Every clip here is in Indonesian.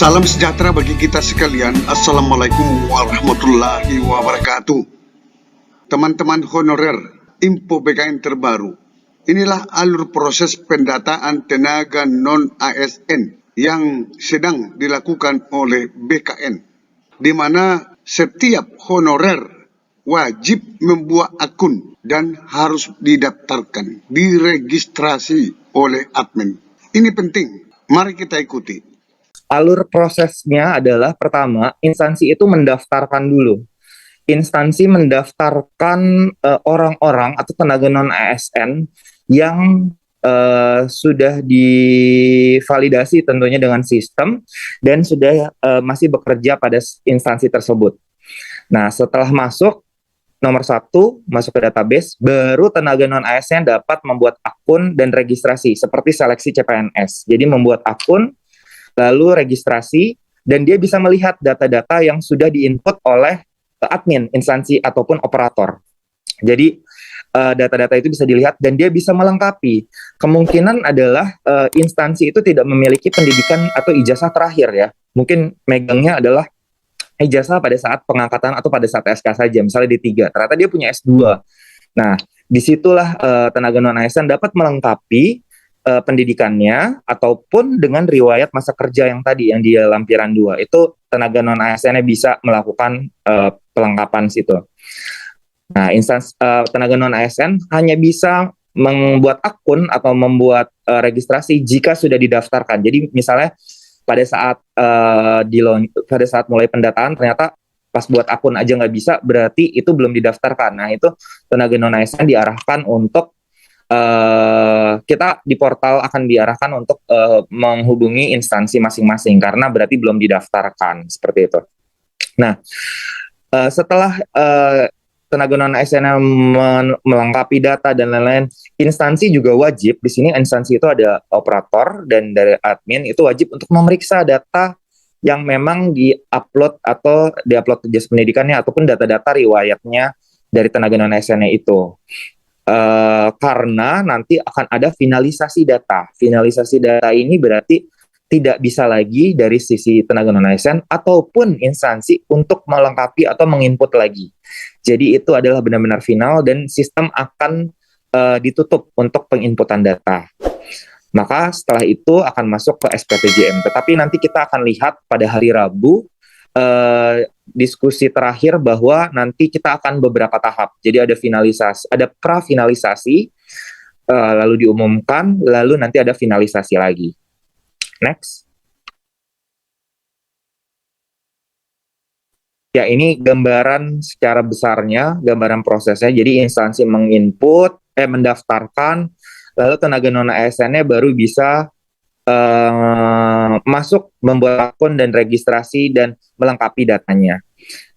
Salam sejahtera bagi kita sekalian. Assalamualaikum warahmatullahi wabarakatuh. Teman-teman honorer, info BKN terbaru. Inilah alur proses pendataan tenaga non-ASN yang sedang dilakukan oleh BKN, di mana setiap honorer wajib membuat akun dan harus didaftarkan, diregistrasi oleh admin. Ini penting, mari kita ikuti. Alur prosesnya adalah pertama, instansi itu mendaftarkan dulu. Instansi mendaftarkan orang-orang atau tenaga non-ASN yang sudah divalidasi tentunya dengan sistem dan sudah masih bekerja pada instansi tersebut. Nah, setelah masuk, nomor 1, masuk ke database, baru tenaga non-ASN dapat membuat akun dan registrasi, seperti seleksi CPNS. Jadi membuat akun, lalu registrasi, dan dia bisa melihat data-data yang sudah diinput oleh admin, instansi, ataupun operator. Jadi, data-data itu bisa dilihat, dan dia bisa melengkapi. Kemungkinan adalah instansi itu tidak memiliki pendidikan atau ijazah terakhir ya. Mungkin megangnya adalah ijazah pada saat pengangkatan atau pada saat SK saja, misalnya D3. Ternyata dia punya S2. Nah, disitulah tenaga non-ASN dapat melengkapi pendidikannya ataupun dengan riwayat masa kerja yang tadi yang di lampiran 2 itu tenaga non ASN-nya bisa melakukan pelengkapan situ. Nah, tenaga non ASN hanya bisa membuat akun atau membuat registrasi jika sudah didaftarkan. Jadi misalnya pada saat pada saat mulai pendataan ternyata pas buat akun aja nggak bisa, berarti itu belum didaftarkan. Nah, itu tenaga non ASN diarahkan untuk kita di portal akan diarahkan untuk menghubungi instansi masing-masing karena berarti belum didaftarkan, seperti itu. Nah, setelah tenaga non ASN melengkapi data dan lain-lain, instansi juga wajib. Di sini instansi itu ada operator dan dari admin itu wajib untuk memeriksa data yang memang diupload atau diupload ke jasa pendidikannya ataupun data-data riwayatnya dari tenaga non ASN itu. Karena nanti akan ada finalisasi data. Finalisasi data ini berarti tidak bisa lagi dari sisi tenaga non-ASN ataupun instansi untuk melengkapi atau menginput lagi. Jadi itu adalah benar-benar final dan sistem akan ditutup untuk penginputan data. Maka setelah itu akan masuk ke SPTJM. Tetapi nanti kita akan lihat pada hari Rabu diskusi terakhir bahwa nanti kita akan beberapa tahap. Jadi ada finalisasi, ada prafinalisasi, lalu diumumkan, lalu nanti ada finalisasi lagi. Next. Ya, ini gambaran secara besarnya, gambaran prosesnya. Jadi instansi mendaftarkan, lalu tenaga non-ASN-nya baru bisa masuk, membuat akun dan registrasi dan melengkapi datanya.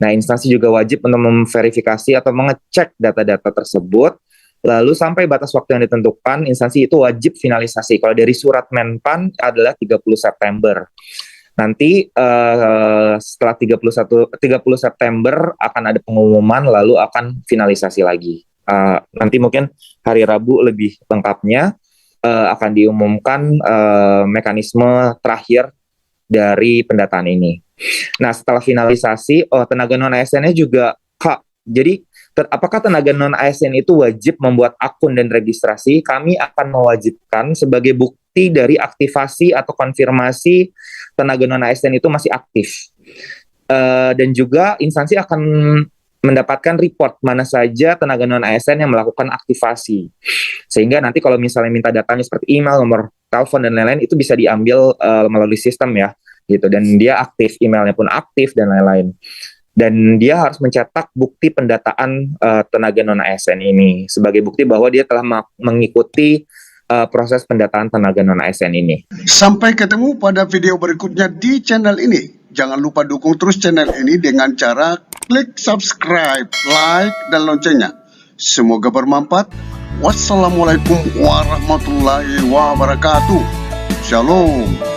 Nah, instansi juga wajib untuk memverifikasi atau mengecek data-data tersebut. Lalu sampai batas waktu yang ditentukan, instansi itu wajib finalisasi. Kalau dari surat Menpan adalah 30 September. Nanti setelah 30 September akan ada pengumuman, lalu akan finalisasi lagi. Nanti mungkin hari Rabu lebih lengkapnya. Akan diumumkan mekanisme terakhir dari pendataan ini. Nah, setelah finalisasi, tenaga non-ASN-nya juga, jadi apakah tenaga non-ASN itu wajib membuat akun dan registrasi? Kami akan mewajibkan sebagai bukti dari aktivasi atau konfirmasi tenaga non-ASN itu masih aktif. Dan juga instansi akan mendapatkan report mana saja tenaga non-ASN yang melakukan aktivasi. Sehingga nanti kalau misalnya minta datanya seperti email, nomor telepon, dan lain-lain, itu bisa diambil melalui sistem ya, gitu. Dan dia aktif, emailnya pun aktif, dan lain-lain. Dan dia harus mencetak bukti pendataan tenaga non-ASN ini sebagai bukti bahwa dia telah mengikuti proses pendataan tenaga non-ASN ini. Sampai ketemu pada video berikutnya di channel ini. Jangan lupa dukung terus channel ini dengan cara klik subscribe, like, dan loncengnya. Semoga bermanfaat. Wassalamualaikum warahmatullahi wabarakatuh. Shalom.